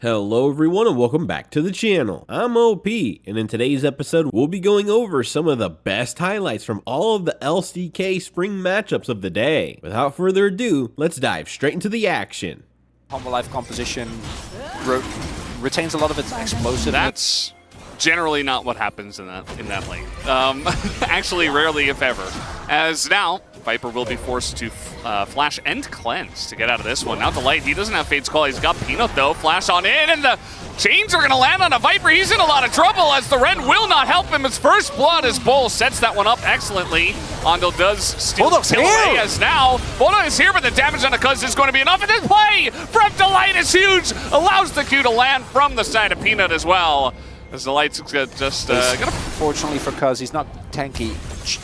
Hello everyone and welcome back to the channel. I'm OP, and in today's episode we'll be going over some of the best highlights from all of the LCK Spring matchups of the day. Without further ado, let's dive straight into the action. Hanwha life composition retains a lot of its explosiveness. That's generally not what happens in that lane. Actually, rarely if ever. As now, Viper will be forced to flash and cleanse to get out of this one. Now Delight, he doesn't have Fade's Call. He's got Peanut though. Flash on in, and the chains are going to land on a Viper. He's in a lot of trouble as the Ren will not help him. His first blood as Bull sets that one up excellently. Ondel does steal the kill away as now Bulldog is here, but the damage on the Cuz is going to be enough. And this play from Delight is huge. Allows the Q to land from the side of Peanut as well. As Delight's just gonna... Fortunately for Cuz, he's not tanky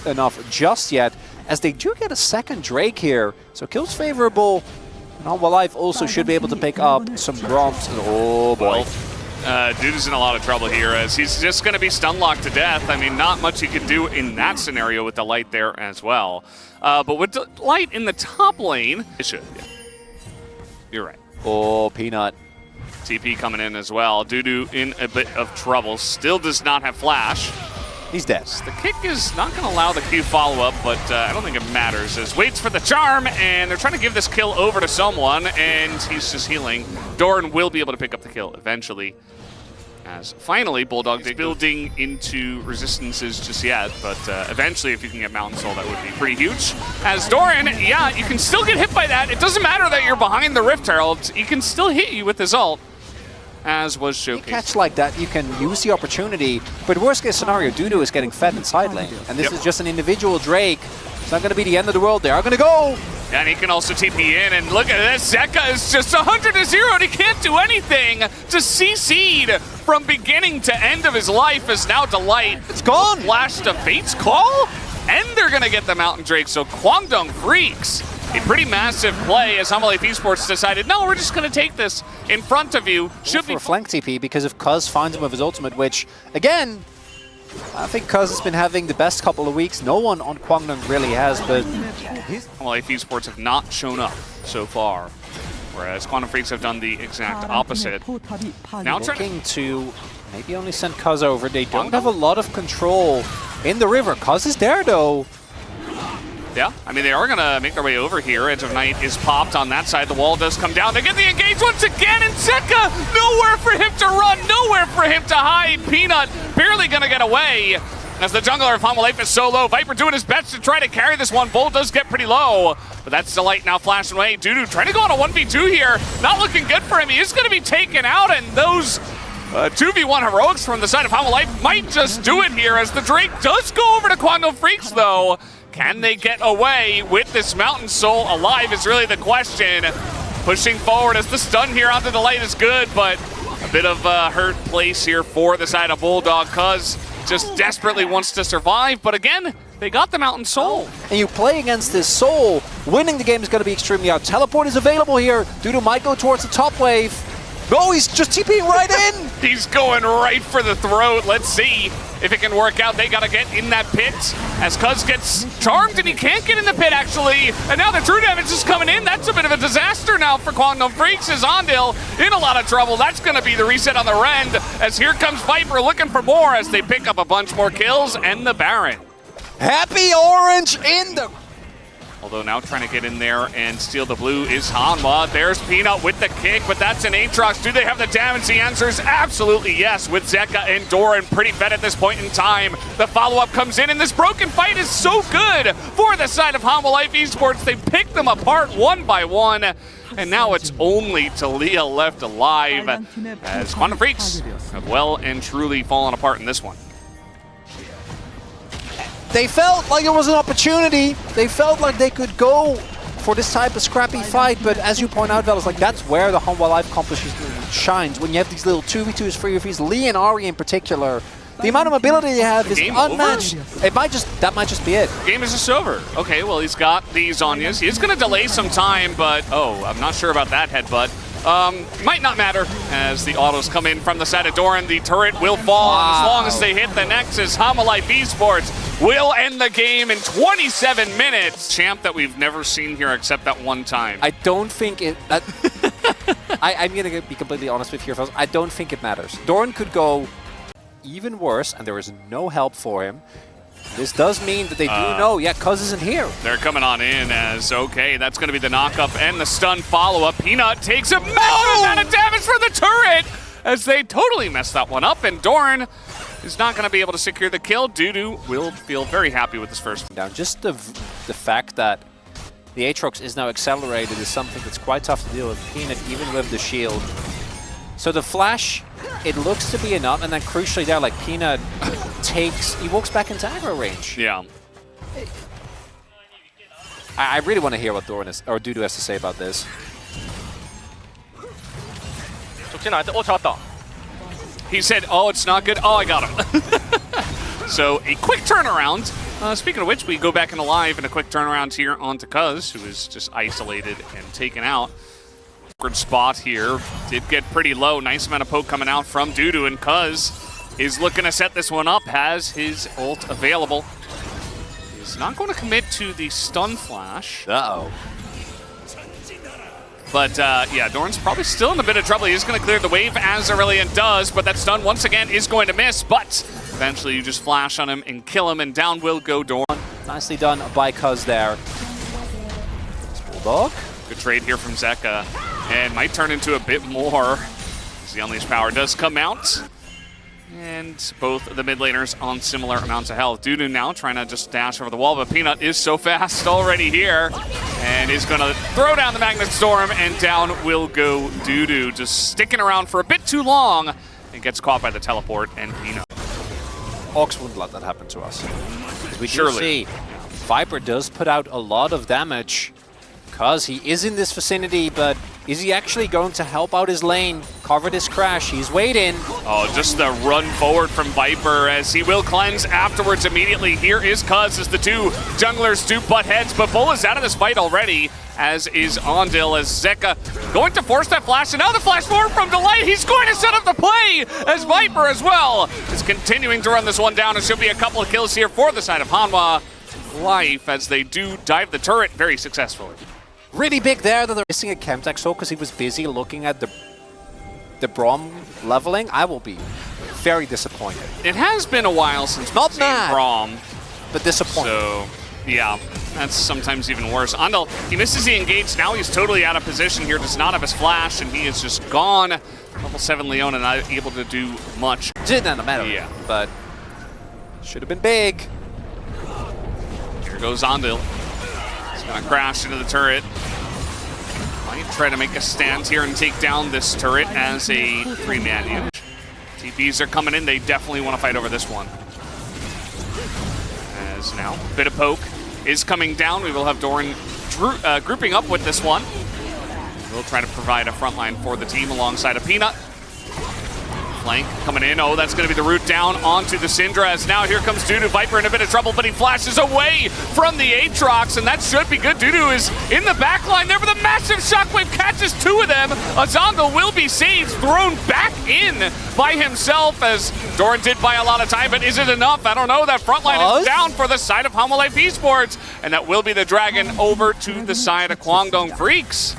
enough just yet, as they do get a second Drake here. So kills favorable. And Hanwha Life also should be able to pick up some Groms. Oh boy. Dude is in a lot of trouble here as he's just going to be stun locked to death. I mean, not much he could do in that scenario with Delight there as well. But with Delight in the top lane, it should. Yeah. You're right. Oh, Peanut. TP coming in as well. Dudu in a bit of trouble. Still does not have flash. He's dead. The kick is not going to allow the Q follow-up, but I don't think it matters. As waits for the charm, and they're trying to give this kill over to someone, and he's just healing. Doran will be able to pick up the kill eventually. As finally, Bulldog is building into resistances just yet, but eventually if you can get Mountain Soul, that would be pretty huge. As Doran, yeah, you can still get hit by that. It doesn't matter that you're behind the Rift Herald. He can still hit you with his ult, as was showcased. You catch like that, you can use the opportunity, but worst case scenario, Dudu is getting fed in side lane, and this is just an individual Drake. It's not going to be the end of the world. They are going to go! And he can also TP in, and look at this, Zeka is just 100-0, and he can't do anything to CC'd from beginning to end of his life as now Delight. It's gone! Flash to Fate's Call, and they're going to get the Mountain Drake, so Kwangdong Freecs. A pretty massive play as Hanwha Life Esports decided, no, we're just going to take this in front of you. Should be for a flank TP because if Cuz finds him with his ultimate, which, again, I think Cuz has been having the best couple of weeks. No one on Kwangdong really has, but Hanwha Life Esports have not shown up so far, whereas Quantum Freaks have done the exact opposite. Now looking to maybe only send Cuz over. They don't have a lot of control in the river. Cuz is there, though. Yeah, I mean, they are going to make their way over here. Edge of Night is popped on that side. The wall does come down. They get the engage once again, and Zeka, nowhere for him to run, nowhere for him to hide. Peanut barely going to get away as the jungler of Hanwha Life is so low. Viper doing his best to try to carry this one. Bull does get pretty low, but that's Delight now flashing away. Dudu trying to go on a 1v2 here. Not looking good for him. He is going to be taken out, and those 2v1 heroics from the side of Hanwha Life might just do it here as the Drake does go over to Kwangdong Freecs, though. Can they get away with this Mountain Soul alive is really the question. Pushing forward as the stun here onto Delight is good, but a bit of a hurt place here for the side of Bulldog. Cuz just desperately wants to survive, but again, they got the Mountain Soul. And you play against this Soul, winning the game is going to be extremely hard. Teleport is available here. Dudu might go towards the top wave. No, he's just TPing right in! He's going right for the throat. Let's see if it can work out. They got to get in that pit as Cuz gets charmed, and he can't get in the pit, actually. And now the true damage is coming in. That's a bit of a disaster now for Kwangdong Freecs as Ondil in a lot of trouble. That's going to be the reset on the Rend as here comes Viper looking for more as they pick up a bunch more kills and the Baron. Happy Orange in the... Although now trying to get in there and steal the blue is Hanwha. There's Peanut with the kick, but that's an Aatrox. Do they have the damage? The answer is absolutely yes, with Zeka and Doran pretty fed at this point in time. The follow-up comes in, and this broken fight is so good for the side of Hanwha Life Esports. They pick them apart one by one, and now it's only Talia left alive as Quantum Freaks have well and truly fallen apart in this one. They felt like it was an opportunity. They felt like they could go for this type of scrappy fight, but as you point out, Velas, like that's where the Hanwha Life composition shines. When you have these little 2v2s, 3v3s, Lee and Ari in particular, the amount of mobility they have is unmatched. That might just be it. Game is just over. Okay, well, he's got the Zhonya's. He is going to delay some time, but oh, I'm not sure about that headbutt. Might not matter as the autos come in from the side of Doran. The turret will fall, and as long as they hit the Nexus, Hanwha Life Esports will end the game in 27 minutes. Champ that we've never seen here except that one time. I don't think it... I'm going to be completely honest with you, fellas. I don't think it matters. Doran could go even worse, and there is no help for him. This does mean that they do know, yeah, Cuz isn't here. They're coming on in as, okay, that's going to be the knock-up and the stun follow-up. Peanut takes a massive amount of damage for the turret as they totally messed that one up, and Doran is not going to be able to secure the kill. Dudu will feel very happy with this first one. Now, just the fact that the Aatrox is now accelerated is something that's quite tough to deal with. Peanut, even with the shield. So the flash, it looks to be enough, and then crucially there, like Peanut he walks back into aggro range. Yeah. I really want to hear what Dudu has to say about this. He said, oh, it's not good. Oh, I got him. So a quick turnaround. Speaking of which, we go back into live and a quick turnaround here onto Cuz, who is just isolated and taken out. Awkward spot here. Did get pretty low. Nice amount of poke coming out from Dudu, and Cuz is looking to set this one up, has his ult available. He's not going to commit to the stun flash. Uh-oh. But yeah, Doran's probably still in a bit of trouble. He's going to clear the wave as Aurelion does, but that stun once again is going to miss. But eventually you just flash on him and kill him, and down will go Doran. Nicely done by Cuz there. Bulldog. Good trade here from Zeka, and might turn into a bit more as the Unleashed Power does come out. And both the mid laners on similar amounts of health. Dudu now trying to just dash over the wall, but Peanut is so fast already here and is going to throw down the Magnet Storm, and down will go Dudu, just sticking around for a bit too long and gets caught by the teleport, and Peanut. Hawks wouldn't let that happen to us. As we do see, Viper does put out a lot of damage. Cuz he is in this vicinity, but is he actually going to help out his lane, cover this crash? He's waiting. Oh, just the run forward from Viper as he will cleanse afterwards immediately. Here is Cuz as the two junglers do butt heads, but Bull is out of this fight already, as is Ondil, as Zeka going to force that flash, and now the flash forward from Delight. He's going to set up the play as Viper as well is continuing to run this one down. It should be a couple of kills here for the side of Hanwha Life as they do dive the turret very successfully. Really big there that they're missing a Chemtech Soul because he was busy looking at the Braum leveling. I will be very disappointed. It has been a while since we've seen Braum, but disappointed. So, yeah, that's sometimes even worse. Ondil, he misses the engage. Now he's totally out of position here. Does not have his flash, and he is just gone. Level 7 Leona not able to do much. Didn't matter. Yeah, but should have been big. Here goes Ondil. Gonna crash into the turret. Might try to make a stand here and take down this turret as a 3-man unit. TPs are coming in. They definitely want to fight over this one. As now, a bit of poke is coming down. We will have Doran grouping up with this one. We'll try to provide a front line for the team alongside a Peanut. Flank coming in. Oh, that's going to be the route down onto the Syndra, as now here comes Dudu. Viper in a bit of trouble, but he flashes away from the Aatrox, and that should be good. Dudu is in the back line there, but the massive shockwave catches two of them. Azongo will be saved, thrown back in by himself, as Doran did buy a lot of time, but is it enough? I don't know. That front line is down for the side of Hanwha Life Esports, and that will be the Dragon over to the side of Kwangdong Freecs.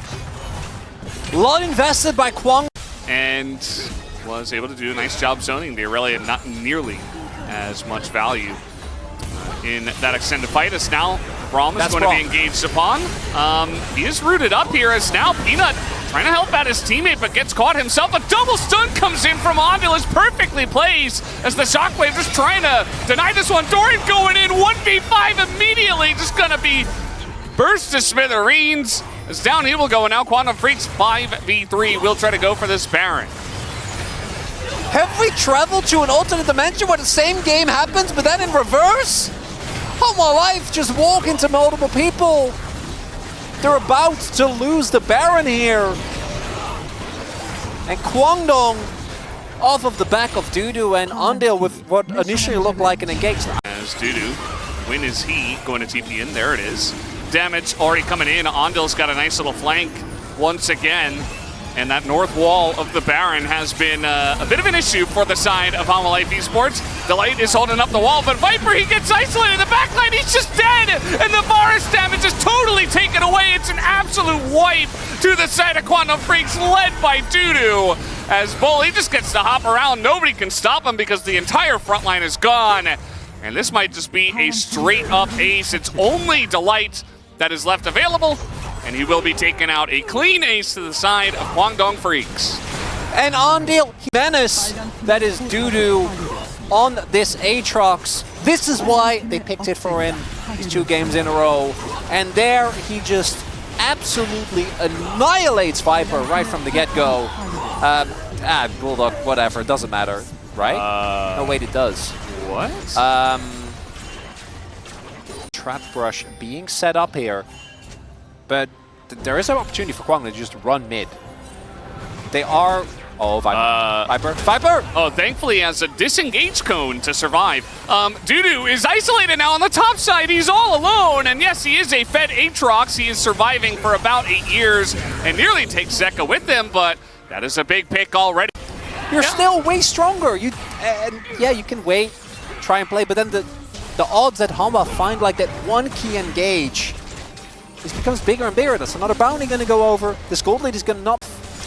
A lot invested by Kwang. And was able to do a nice job zoning the Aurelion, not nearly as much value in that extended fight, as now Braum is going to be engaged upon. He is rooted up here, as now Peanut trying to help out his teammate, but gets caught himself. A double stun comes in from Ondil, is perfectly placed as the Shockwave just trying to deny this one. Doran going in 1v5 immediately, just going to be burst to smithereens. As down he will go, and now Quantum Freecs 5v3 will try to go for this Baron. Have we traveled to an alternate dimension where the same game happens, but then in reverse? Hanwha Life just walk into multiple people. They're about to lose the Baron here. And Kwangdong off of the back of Dudu, and Ondil with what initially looked like an engagement. As Dudu, when is he going to TP in? There it is. Damage already coming in. Ondil's got a nice little flank once again. And that north wall of the Baron has been a bit of an issue for the side of Hanwha Life Esports. Delight is holding up the wall, but Viper, he gets isolated in the backline. He's just dead, and the Varus damage is totally taken away. It's an absolute wipe to the side of Kwangdong Freecs, led by Dudu. As Bull, he just gets to hop around. Nobody can stop him because the entire front line is gone. And this might just be a straight-up ace. It's only Delight that is left available, and he will be taking out a clean ace to the side of Kwangdong Freecs. And on deal, menace, that is Dudu on this Aatrox. This is why they picked it for him these 2 games in a row. And there he just absolutely annihilates Viper right from the get-go. Bulldog, whatever, it doesn't matter, right? No, wait, it does. What? Trap brush being set up here, but there is an opportunity for Kwangdong to just run mid. They are... Oh, Viper. Viper! Oh, thankfully he has a disengage cone to survive. Dudu is isolated now on the top side. He's all alone. And yes, he is a fed Aatrox. He is surviving for about 8 years and nearly takes Zeka with him, but that is a big pick already. You're still way stronger. Yeah, you can wait, try and play, but then the odds that Hanwha find like that one key engage, this becomes bigger and bigger. That's another bounty going to go over. This gold lead is going to not...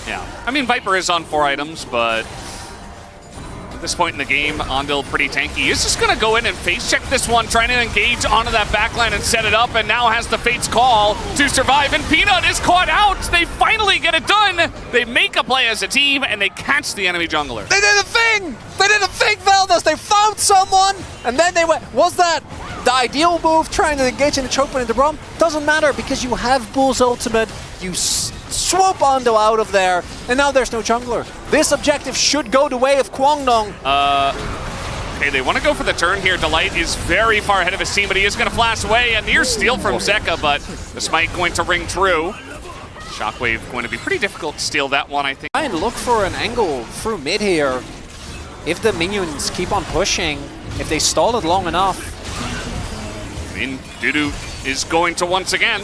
Yeah, I mean, Viper is on 4 items, but at this point in the game, Ondil pretty tanky. He's just going to go in and face check this one, trying to engage onto that backline and set it up, and now has the Fate's Call to survive, and Peanut is caught out. They finally get it done. They make a play as a team, and they catch the enemy jungler. They did a thing! They did a thing, Veldas! They found someone, and then they went... Was that the ideal move, trying to engage in the choke point into Braum? Doesn't matter, because you have Bull's ultimate. You swoop Ondo out of there, and now there's no jungler. This objective should go the way of Kwangdong. Okay, they want to go for the turn here. Delight is very far ahead of his team, but he is going to flash away. A near steal from Zeka, but the smite going to ring true. Shockwave going to be pretty difficult to steal that one, I think. Try and look for an angle through mid here. If the minions keep on pushing, if they stall it long enough. I mean, Dudu is going to once again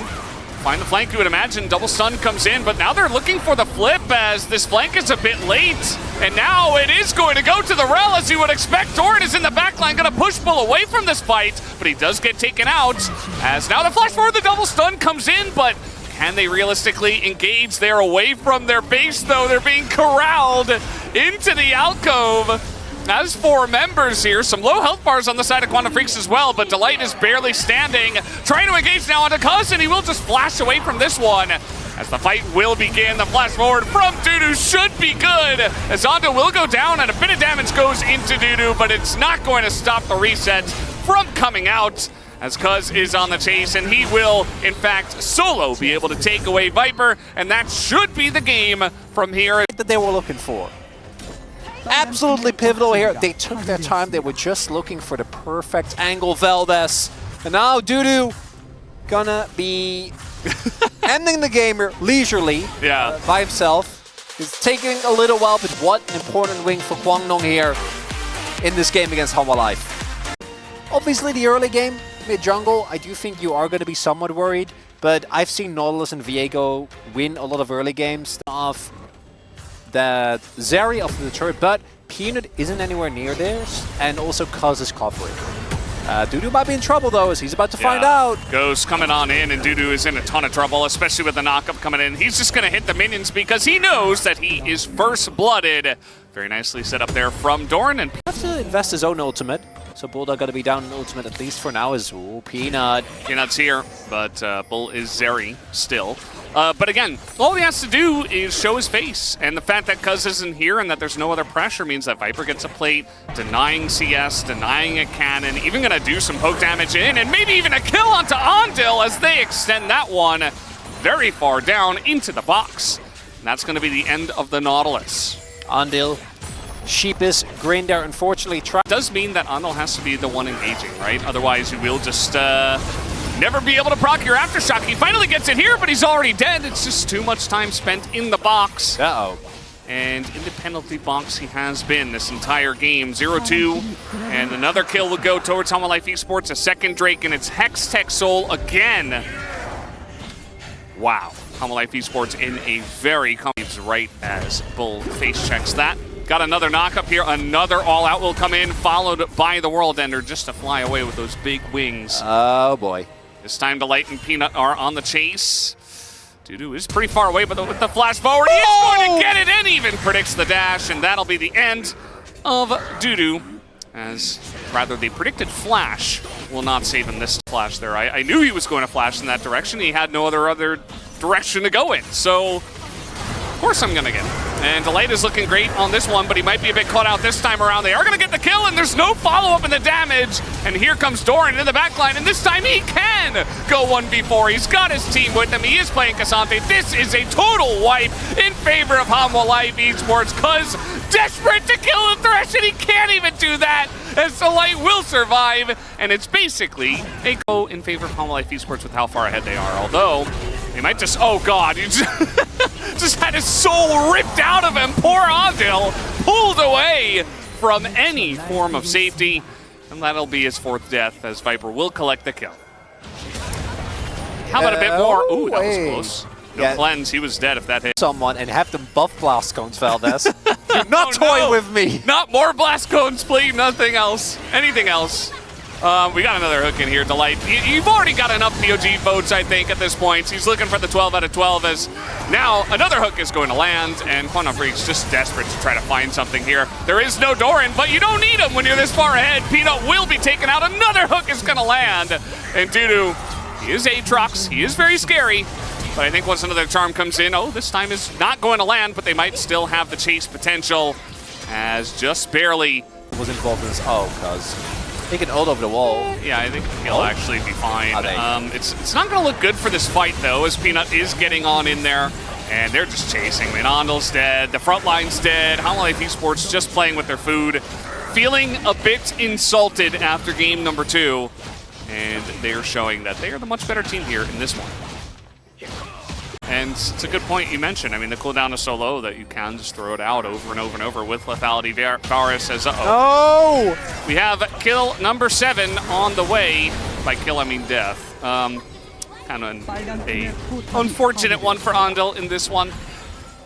find the flank, you would imagine. Double stun comes in, but now they're looking for the flip as this flank is a bit late. And now it is going to go to the Rel as you would expect. Doran is in the backline, going to push Bull away from this fight, but he does get taken out. As now the flash forward, the double stun comes in, but can they realistically engage? They're away from their base though. They're being corralled into the alcove. As 4 members here, some low health bars on the side of Kwangdong Freecs as well, but Delight is barely standing. Trying to engage now onto Cuz, and he will just flash away from this one. As the fight will begin, the flash forward from Dudu should be good. As Ondo will go down, and a bit of damage goes into Dudu, but it's not going to stop the reset from coming out. As Cuz is on the chase, and he will, in fact, solo be able to take away Viper, and that should be the game from here. That they were looking for. Absolutely pivotal here. They took their time. They were just looking for the perfect angle, Veldas. And now Dudu gonna be ending the game here leisurely by himself. It's taking a little while, but what an important win for Kwangdong here in this game against Hanwha Life. Obviously, the early game, mid-jungle, I do think you are going to be somewhat worried, but I've seen Nautilus and Viego win a lot of early games off the Zeri of the turret, but Peanut isn't anywhere near this, and also Cuz is covering. Dudu might be in trouble though, as he's about to find out. Ghost coming on in, and Dudu is in a ton of trouble, especially with the knockup coming in. He's just going to hit the minions because he knows that he is first-blooded. Very nicely set up there from Doran. And has to invest his own ultimate, so Bulldog got to be down in ultimate at least for now. Is Peanut. Peanut's here, but Bull is Zeri still. But again, all he has to do is show his face, and the fact that Cuz isn't here and that there's no other pressure means that Viper gets a plate, denying CS, denying a cannon, even going to do some poke damage in, and maybe even a kill onto Ondil as they extend that one very far down into the box. And that's going to be the end of the Nautilus. Ondil, sheepish grin there, unfortunately. Does mean that Ondil has to be the one engaging, right? Otherwise, you will just never be able to proc your Aftershock. He finally gets it here, but he's already dead. It's just too much time spent in the box. Uh-oh. And in the penalty box he has been this entire game. 0-2, and another kill will go towards Hanwha Life Esports. A second Drake, and it's Hex Tech Soul again. Wow. Hanwha Life Esports in a very comfortable right as Bull face checks that. Got another knock up here. Another all-out will come in, followed by the World Ender just to fly away with those big wings. Oh, boy. This time Delight and Peanut are on the chase. Dudu is pretty far away, but with the flash forward, he's going to get it in. Even predicts the dash, and that'll be the end of Dudu. As rather, the predicted flash will not save him this flash there. I knew he was going to flash in that direction. He had no other direction to go in. So, of course I'm going to get it. And Delight is looking great on this one, but he might be a bit caught out this time around. They are going to get the kill, and there's no follow-up in the damage. And here comes Doran in the backline, and this time he can go 1v4. He's got his team with him. He is playing K'Sante. This is a total wipe in favor of Hanwha Life Esports, because desperate to kill the Thresh, and he can't even do that, as Delight will survive. And it's basically a go in favor of Hanwha Life Esports with how far ahead they are. Although, they might just, oh god, he just had his soul ripped out of him. Poor Andil pulled away from any form of safety. And that'll be his 4th death, as Viper will collect the kill. How about a bit more? Ooh, that was close. No cleanse, he was dead if that hit. Someone and have them buff blast cones, Valdez. Do not toy with me. Not more blast cones, please. Nothing else. Anything else. We got another hook in here, Delight. You've already got enough POG votes, I think, at this point. He's looking for the 12 out of 12, as now another hook is going to land, and Kwangdong Freecs just desperate to try to find something here. There is no Doran, but you don't need him when you're this far ahead. Peanut will be taken out. Another hook is going to land, and Dudu, he is Aatrox. He is very scary, but I think once another charm comes in, oh, this time is not going to land, but they might still have the chase potential, as just barely Was involved in this. Oh, because he can ult over the wall. Yeah, I think he'll actually be fine. It's not going to look good for this fight, though, as Peanut is getting on in there, and they're just chasing. I mean, Andil's dead, the front line's dead, Hanwha Life Esports just playing with their food, feeling a bit insulted after game number 2, and they're showing that they are the much better team here in this one. And it's a good point you mentioned. I mean, the cooldown is so low that you can just throw it out over and over and over with lethality. Varus says, uh-oh. No! We have kill number 7 on the way. By kill, I mean death. Kind of a unfortunate one for Andil in this one.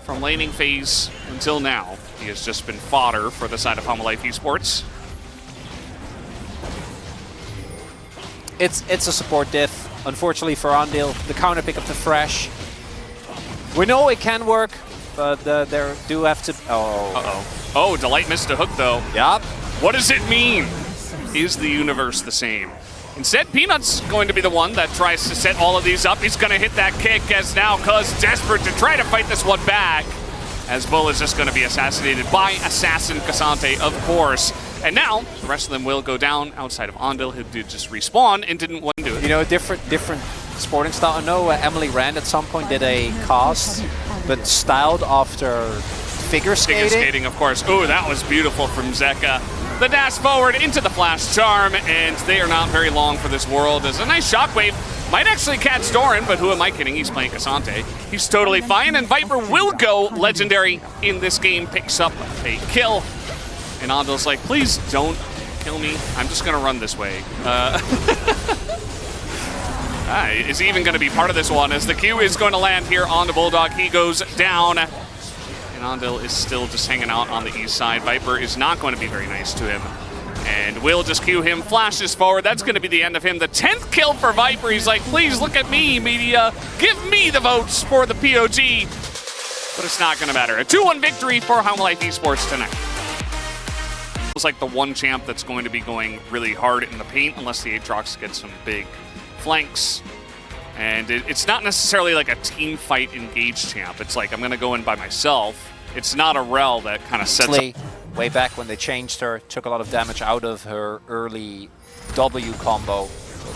From laning phase until now, he has just been fodder for the side of Hanwha Life Esports. It's a support diff. Unfortunately for Andil, the counter pick of the Thresh. We know it can work, but they do have to... Oh. Uh-oh. Oh, Delight missed a hook, though. Yup. What does it mean? Is the universe the same? Instead, Peanut's going to be the one that tries to set all of these up. He's going to hit that kick, as now Cuz desperate to try to fight this one back, as Bull is just going to be assassinated by Assassin K'Sante, of course. And now, the rest of them will go down outside of Andil, who did just respawn and didn't want to do it. You know, different sporting style. I know Emily Rand at some point did a cast, but styled after figure skating. Figure skating, of course. Oh, that was beautiful from Zeka. The dash forward into the flash charm, and they are not very long for this world. As a nice shockwave might actually catch Doran, but who am I kidding? He's playing K'Sante. He's totally fine, and Viper will go legendary in this game, picks up a kill. And Andil's like, please don't kill me. I'm just going to run this way. Is he even going to be part of this one? As the Q is going to land here on the Bulldog. He goes down. And Andil is still just hanging out on the east side. Viper is not going to be very nice to him. And will just Q him, flashes forward. That's going to be the end of him. The 10th kill for Viper. He's like, please look at me, media. Give me the votes for the POG. But it's not going to matter. A 2-1 victory for Hanwha Life Esports tonight. It's like the one champ that's going to be going really hard in the paint unless the Aatrox gets some big flanks. And it's not necessarily like a team fight engaged champ. It's like, I'm going to go in by myself. It's not a Rel that kind of sets up. Way back when they changed her, took a lot of damage out of her early W combo.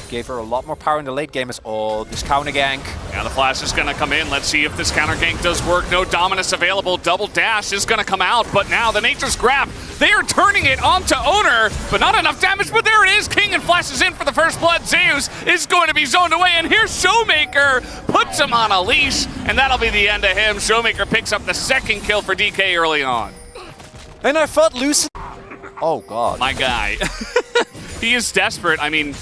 Gave her a lot more power in the late game as, oh, this counter gank. Yeah, the flash is going to come in. Let's see if this counter gank does work. No Dominus available. Double dash is going to come out, but now the Nature's Grab, they are turning it onto Owner, but not enough damage, but there it is. King and flashes in for the first blood. Zeus is going to be zoned away, and here's Showmaker, puts him on a leash, and that'll be the end of him. Showmaker picks up the 2nd kill for DK early on. And I felt Lucid. Oh, God. My guy. He is desperate. I mean,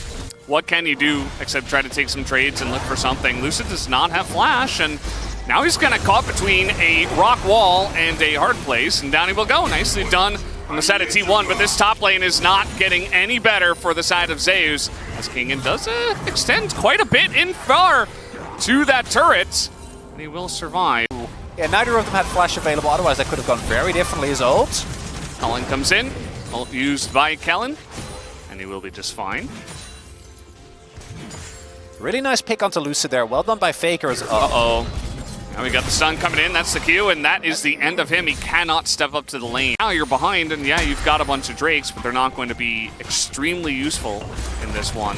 what can you do except try to take some trades and look for something? Lucid does not have flash, and Now he's gonna caught between a rock wall and a hard place, and down he will go. Nicely done on the side of T1, but this top lane is not getting any better for the side of Zeus, as Kingen does extend quite a bit in far to that turret, and he will survive. Yeah, neither of them had flash available, otherwise that could have gone very differently. His ult. Kellen comes in, ult used by Kellen, and he will be just fine. Really nice pick onto Lucid there. Well done by Faker. Uh-oh. Now we got the stun coming in, that's the Q, and that is the end of him. He cannot step up to the lane. Now you're behind, and yeah, you've got a bunch of Drakes, but they're not going to be extremely useful in this one.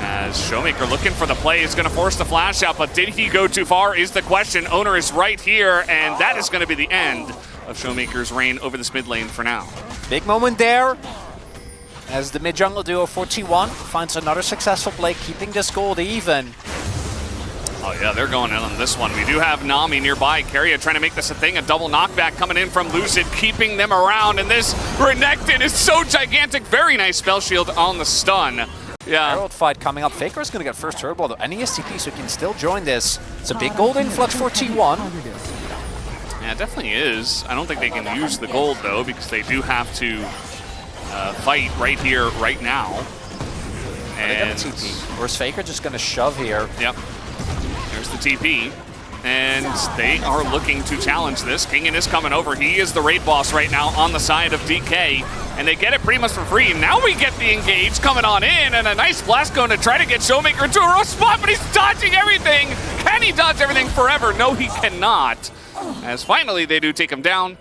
As Showmaker looking for the play, is going to force the flash out, but did he go too far is the question. Owner is right here, and that is going to be the end of Showmaker's reign over this mid lane for now. Big moment there, as the mid-jungle duo for T1 finds another successful play, keeping this gold even. Oh yeah, they're going in on this one. We do have Nami nearby. KIA trying to make this a thing. A double knockback coming in from Lucid, keeping them around. And this Renekton is so gigantic. Very nice spell shield on the stun. Yeah. Herald fight coming up. Faker is going to get first turbo, though. And he is TP, so he can still join this. It's a big gold influx for T1. Yeah, it definitely is. I don't think they can use the gold, though, because they do have to fight right here, right now. And they got a TP. Or is Faker just going to shove here? Yep. There's the TP, and they are looking to challenge this. Kingen is coming over. He is the raid boss right now on the side of DK, and they get it pretty much for free. Now we get the engage coming on in, and a nice blast going to try to get Showmaker into a rough spot, but he's dodging everything. Can he dodge everything forever? No, he cannot. As finally they do take him down,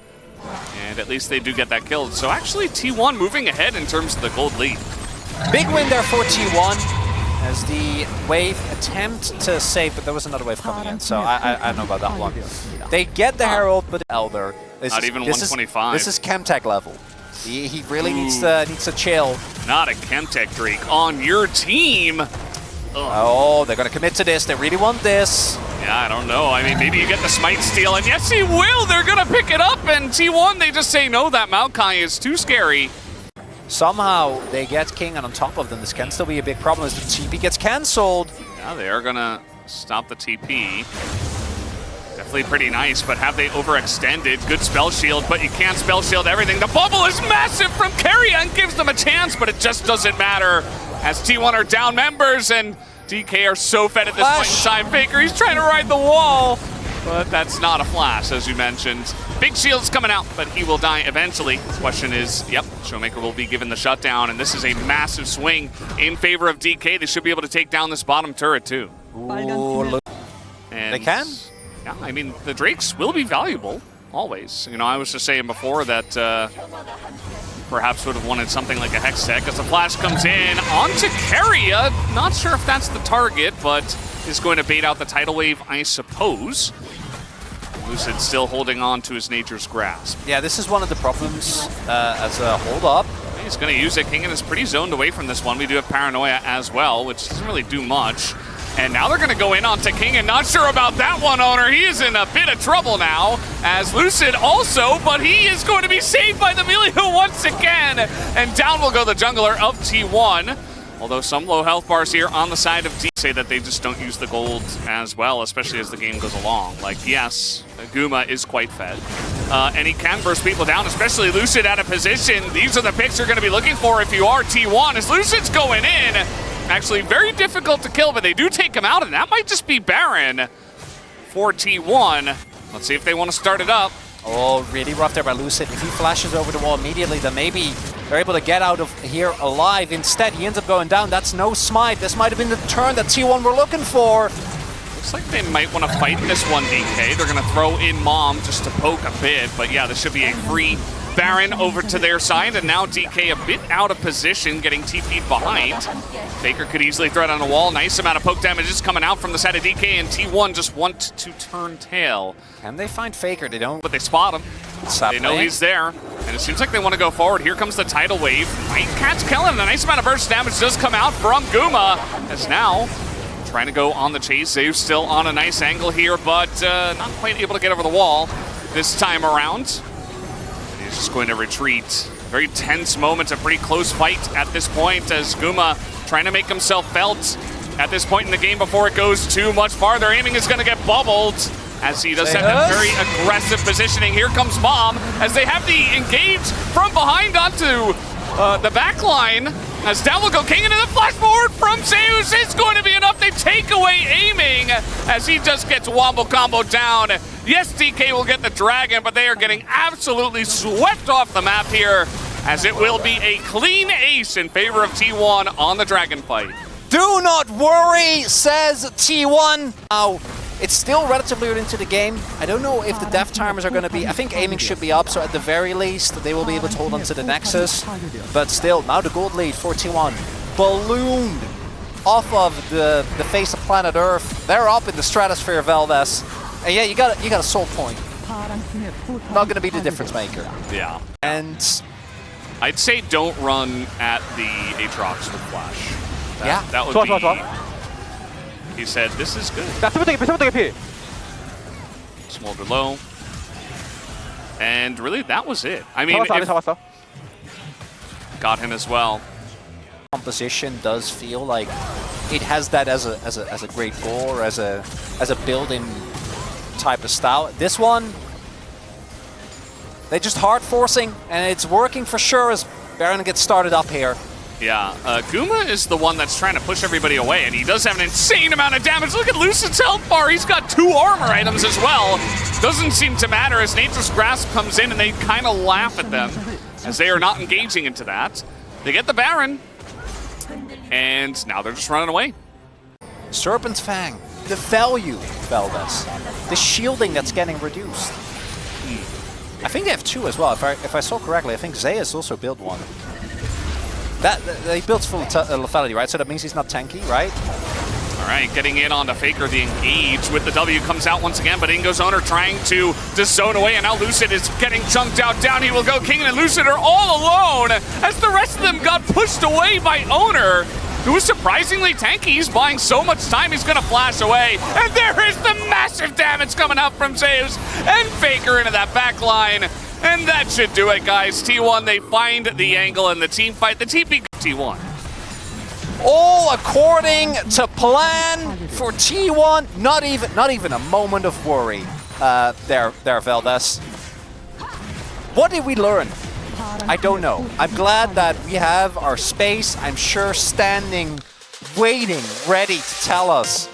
and at least they do get that killed. So actually T1 moving ahead in terms of the gold lead. Big win there for T1. As the wave attempt to save, but there was another wave coming in, so I don't know about that one. They get the Herald, but Elder. Not even 125. This is Chemtech level. He really needs to chill. Not a Chemtech Drake on your team. Ugh. Oh, they're going to commit to this. They really want this. Yeah, I don't know. I mean, maybe you get the smite steal, and yes, he will. They're going to pick it up, and T1, they just say, no, that Maokai is too scary. Somehow they get King, and on top of them, this can still be a big problem as the TP gets cancelled. Yeah, they are going to stop the TP. Definitely pretty nice, but have they overextended? Good spell shield, but you can't spell shield everything. The bubble is massive from KIA and gives them a chance, but it just doesn't matter as T1 are down members, and DK are so fed at this point in time. Faker, he's trying to ride the wall, but that's not a flash, as you mentioned. Big shield's coming out, but he will die eventually. The question is, yep, Showmaker will be given the shutdown, and this is a massive swing in favor of DK. They should be able to take down this bottom turret, too. Ooh, look. And they can? Yeah, I mean, the Drakes will be valuable, always. You know, I was just saying before that perhaps would have wanted something like a Hex Tech as the flash comes in onto KIA. Not sure if that's the target, but is going to bait out the tidal wave, I suppose. Lucid still holding on to his nature's grasp. Yeah, this is one of the problems as a hold-up. He's going to use it. Kingen is pretty zoned away from this one. We do have Paranoia as well, which doesn't really do much. And now they're going to go in onto Kingen. Not sure about that one, Owner. He is in a bit of trouble now, as Lucid also, but he is going to be saved by the Milio once again. And down will go the jungler of T1. Although some low health bars here on the side of D say that they just don't use the gold as well, especially as the game goes along. Like, yes, Guma is quite fed. And he can burst people down, especially Lucid out of position. These are the picks you're going to be looking for if you are T1, as Lucid's going in. Actually, very difficult to kill, but they do take him out, and that might just be Baron for T1. Let's see if they want to start it up. Oh, really rough there by Lucid. If he flashes over the wall immediately, then maybe they're able to get out of here alive. Instead, he ends up going down. That's no smite. This might have been the turn that T1 were looking for. Looks like they might want to fight this one, DK. They're going to throw in Mom just to poke a bit, but yeah, this should be a free Baron over to their side, and now DK a bit out of position, getting TP'd behind. Faker could easily thread on a wall. Nice amount of poke damage is coming out from the side of DK, and T1 just want to turn tail. Can they find Faker? They don't. But they spot him. They know he's there, and it seems like they want to go forward. Here comes the tidal wave. Might catch Kellen. A nice amount of burst damage does come out from Guma, as now trying to go on the chase. Zeus still on a nice angle here, but not quite able to get over the wall this time around. He's just going to retreat. Very tense moment, a pretty close fight at this point, as Guma trying to make himself felt at this point in the game before it goes too much farther. Aiming is going to get bubbled, as he does have that very aggressive positioning. Here comes Mom as they have the engage from behind onto the back line. As down will go King into the flash forward from Zeus. It's going to be enough. They take away aiming as he just gets wombo combo down. Yes, DK will get the dragon, but they are getting absolutely swept off the map here, as it will be a clean ace in favor of T1 on the dragon fight. Do not worry, says T1. Now, it's still relatively early into the game. I don't know if the death timers are going to be... I think aiming should be up, so at the very least, they will be able to hold on to the Nexus. But still, now the gold lead for T1. Ballooned off of the face of planet Earth. They're up in the stratosphere, Valdez. And yeah, you got a soul point. Not going to be the difference maker. Yeah. And... I'd say don't run at the Aatrox with Flash. That would be... He said, this is good. Smolder low. And really, that was it. I mean, got him as well. Composition does feel like it has that as a great goal, or as a build-in type of style. This one, they're just hard forcing, and it's working for sure as Baron gets started up here. Yeah, Guma is the one that's trying to push everybody away, and he does have an insane amount of damage. Look at Lucid's health bar. He's got 2 armor items as well. Doesn't seem to matter as Nature's Grasp comes in, and they kind of laugh at them as they are not engaging into that. They get the Baron, and now they're just running away. Serpent's Fang, the value, Valdez. The shielding that's getting reduced. I think they have 2 as well. If I saw correctly, I think Zeus also built 1. They built full lethality, right? So that means he's not tanky, right? All right, getting in onto Faker. The engage with the W comes out once again, but Ingo's owner trying to just zone away, and now Lucid is getting chunked out. Down he will go. King and Lucid are all alone as the rest of them got pushed away by owner, who is surprisingly tanky. He's buying so much time, he's going to flash away. And there is the massive damage coming out from Zeus and Faker into that back line. And that should do it, guys. T1, they find the angle in the team fight. The team beat T1. All according to plan for T1. Not even a moment of worry there, Valdez. What did we learn? I don't know. I'm glad that we have our space, I'm sure, standing, waiting, ready to tell us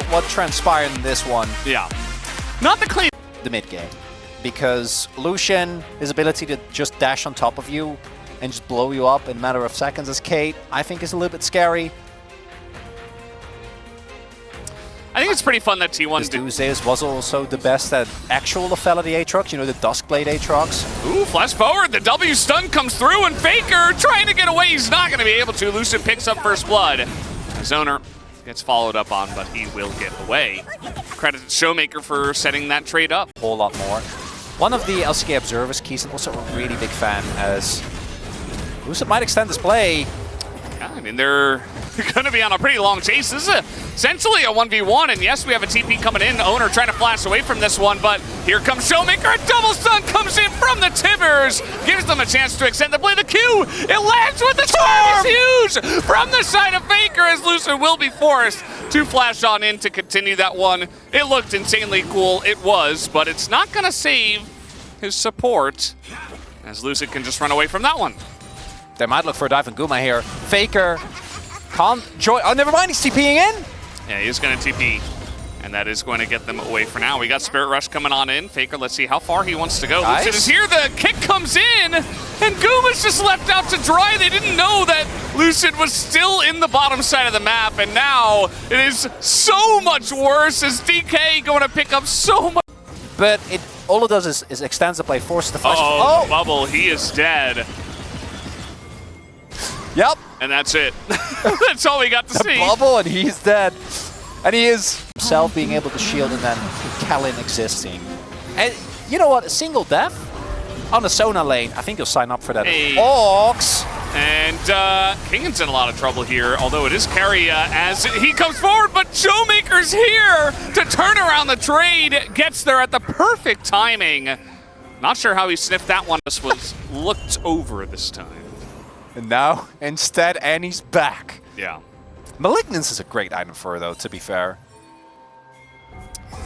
what transpired in this one. Yeah. Not the clean. The mid game. Because Lucian, his ability to just dash on top of you and just blow you up in a matter of seconds as Kate, I think is a little bit scary. I think it's pretty fun that T1 Zeus was also the best at actual lethality Aatrox, you know, the Duskblade Aatrox. Ooh, flash forward, the W stun comes through, and Faker trying to get away, he's not going to be able to. Lucid picks up first blood. His owner gets followed up on, but he will get away. Credit to Showmaker for setting that trade up. A whole lot more. One of the LCK observers, Keeson, also a really big fan, as Lucid might extend this play. Yeah, I mean, they're going to be on a pretty long chase. This is essentially a 1v1, and yes, we have a TP coming in. Owner trying to flash away from this one, but here comes Showmaker. A double stun comes in from the Timbers. Gives them a chance to extend the play. The Q, it lands with the storm! Is huge from the side of Faker, as Lucid will be forced to flash on in to continue that one. It looked insanely cool. It was, but it's not going to save his support, as Lucid can just run away from that one. They might look for a dive on Guma here. Faker can't join. Oh, never mind, he's TPing in. Yeah, he's going to TP, and that is going to get them away for now. We got Spirit Rush coming on in. Faker, let's see how far he wants to go. Nice. Lucid is here, the kick comes in, and Guma's just left out to dry. They didn't know that Lucid was still in the bottom side of the map, and now it is so much worse as DK going to pick up so much. But all it does is extends the play, forces the flash. Oh, Bubble, he is dead. Yep. And that's it. That's all we got to see. Bubble, and he's dead. And he is himself being able to shield, and then Kellen existing. And you know what? A single death on the Sona lane. I think you'll sign up for that. Hey. Ox. And Kingan's in a lot of trouble here, although it is Keria as he comes forward, but Showmaker's here to turn around the trade. Gets there at the perfect timing. Not sure how he sniffed that one. This was looked over this time. And now, instead, Annie's back. Yeah. Malignance is a great item for her, though, to be fair.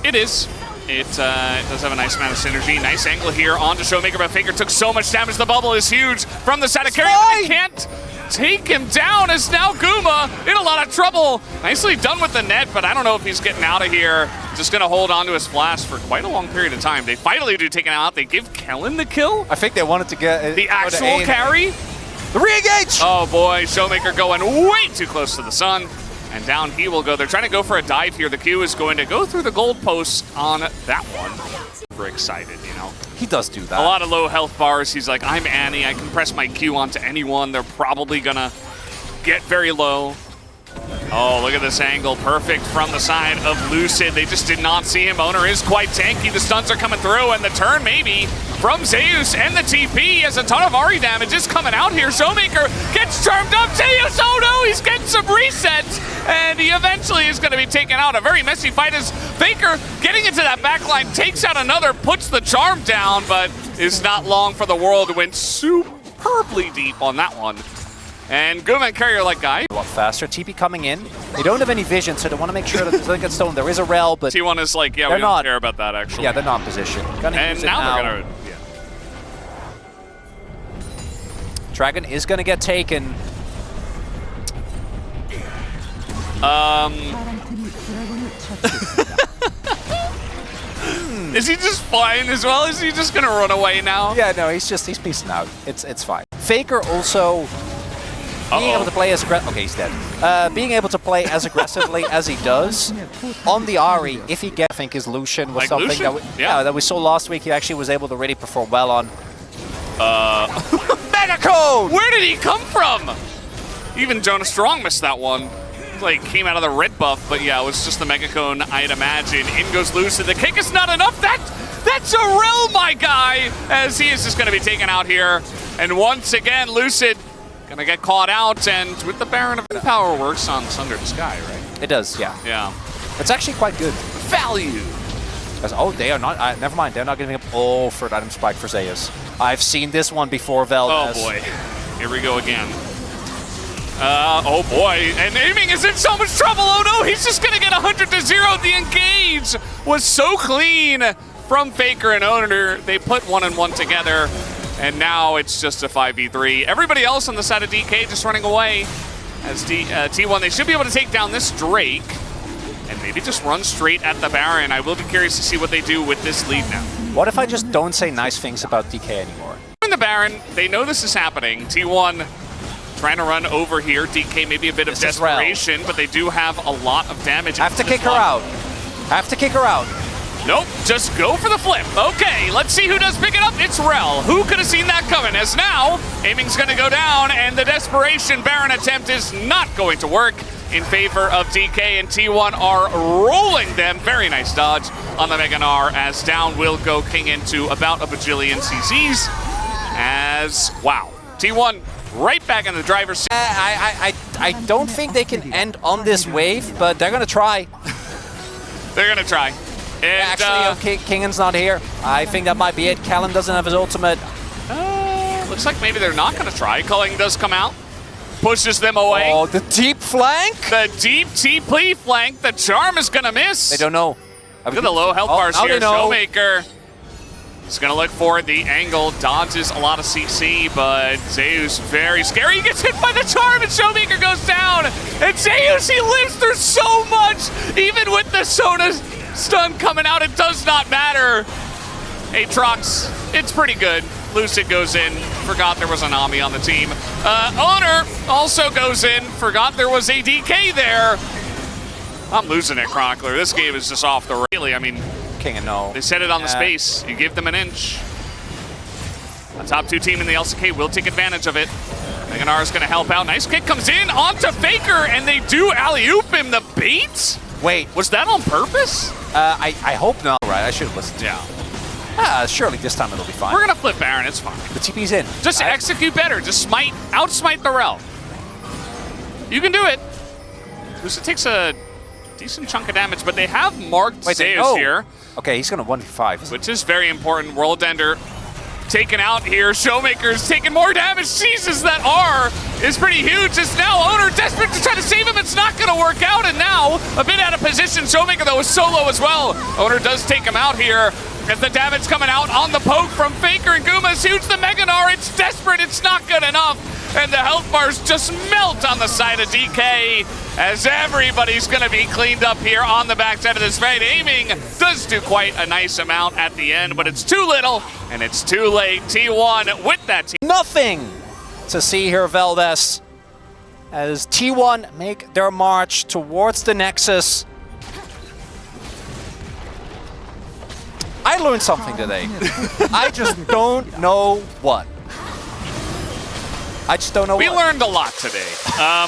It is. It does have a nice amount of synergy. Nice angle here onto Showmaker, but Faker took so much damage. The bubble is huge from the side of Carry, but they can't take him down as now Guma in a lot of trouble. Nicely done with the net, but I don't know if he's getting out of here. Just going to hold on to his flash for quite a long period of time. They finally do take him out. They give Kellen the kill. I think they wanted to get the actual carry. The re-engage! Oh boy, Showmaker going way too close to the sun. And down he will go. They're trying to go for a dive here. The Q is going to go through the gold post on that one. Super excited, you know. He does do that. A lot of low health bars. He's like, I'm Annie. I can press my Q onto anyone. They're probably going to get very low. Oh, look at this angle. Perfect from the side of Lucid. They just did not see him. Owner is quite tanky. The stuns are coming through, and the turn maybe from Zeus, and the TP has a ton of Ahri damage is coming out here. Showmaker gets charmed up. Zeus, oh no, he's getting some resets, and he eventually is going to be taken out. A very messy fight as Faker getting into that backline, takes out another, puts the charm down, but is not long for the world. Went superbly deep on that one. And Guma and Carrier like guy. A lot faster. TP coming in. They don't have any vision, so they want to make sure that there's like a stone. There is a rel, but T1 is like, yeah, we don't care about that actually. Yeah, they're not in position. And now they're gonna, yeah. Dragon is gonna get taken. Is he just fine as well? Is he just gonna run away now? Yeah, no, he's peacing out. It's fine. Faker also being able to play as okay, he's dead. Being able to play as aggressively as he does on the Ahri, if he gets, I think his Lucian was like something Lucian? that we saw last week. He actually was able to really perform well on. Mega Code! Where did he come from? Even Jonah Strong missed that one. Like came out of the red buff, but yeah, it was just the Mega Cone, I'd imagine. In goes Lucid. The kick is not enough. That's a rel, my guy, as he is just going to be taken out here. And once again, Lucid gonna get caught out, and with the Baron of Power works on Sunder the Sky, right? It does, yeah. Yeah. It's actually quite good. Value. Oh, they are not. Never mind. They're not giving up all for item spike for Zeus. I've seen this one before, Veldez. Oh boy. Here we go again. Oh boy. And Aiming is in so much trouble. Oh no, he's just gonna get 100-0. The engage was so clean from Faker and Owner. They put 1-1 together. And now it's just a 5v3. Everybody else on the side of DK just running away. As T1, they should be able to take down this Drake. And maybe just run straight at the Baron. I will be curious to see what they do with this lead now. What if I just don't say nice things about DK anymore? In the Baron, they know this is happening. T1 trying to run over here. DK maybe a bit of desperation, but they do have a lot of damage. Have to kick her out. Have to kick her out. Nope, just go for the flip. Okay, let's see who does pick it up. It's Rel. Who could have seen that coming? As now, Aiming's going to go down, and the desperation Baron attempt is not going to work in favor of DK, and T1 are rolling them. Very nice dodge on the Mega Gnar, as down will go King into about a bajillion CCs. As, wow, T1 right back in the driver's seat. I don't think they can end on this wave, but they're going to try. They're going to try. And, actually, Kingan's not here. I think that might be it. Kellen doesn't have his ultimate. Looks like maybe they're not going to try. Culling does come out. Pushes them away. Oh, the deep flank? The deep TP flank. The charm is going to miss. They don't know. Look at the low health bars here. Showmaker is going to look for the angle. Dodges a lot of CC, but Zeus very scary. He gets hit by the charm, and Showmaker goes down. And Zeus, he lives through so much. Even with the Soda stun coming out, it does not matter. Aatrox, it's pretty good. Lucid goes in, forgot there was an Ami on the team. Owner also goes in, forgot there was a DK there. I'm losing it, Chronicler. This game is just off the really. I mean, King and no. They set it on the space. You give them an inch. A top 2 team in the LCK will take advantage of it. Mega Gnar is going to help out. Nice kick comes in onto Faker, and they do alley-oop him. The bait? Wait. Was that on purpose? I hope not, right? I should have listened. Yeah. Surely this time it'll be fine. We're going to flip Baron. It's fine. The TP's in. Just execute better. Just outsmite the Rel. You can do it. Lucid takes a decent chunk of damage, but they have marked Zeus here. Okay, he's going to 1v5. Which is very important. World Ender taken out here. Showmaker's taking more damage. Jesus, that R is pretty huge. It's now Owner desperate to try to save him. It's not going to work out, and now a bit out of position. Showmaker, though, is solo as well. Owner does take him out here as the damage coming out on the poke from Faker, and Guma is huge. The Mega Gnar, it's desperate. It's not good enough, and the health bars just melt on the side of DK as everybody's going to be cleaned up here on the backside of this fight. Aiming does do quite a nice amount at the end, but it's too little, and it's too late. T1 with that team. Nothing to see here, Valdez, as T1 make their march towards the Nexus. I learned something today. I just don't know what. I just don't know We what. learned a lot today.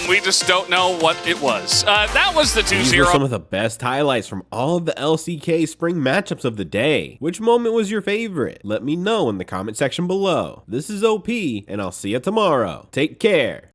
We just don't know what it was. That was the 2-0. These were some of the best highlights from all of the LCK Spring matchups of the day. Which moment was your favorite? Let me know in the comment section below. This is OP, and I'll see you tomorrow. Take care.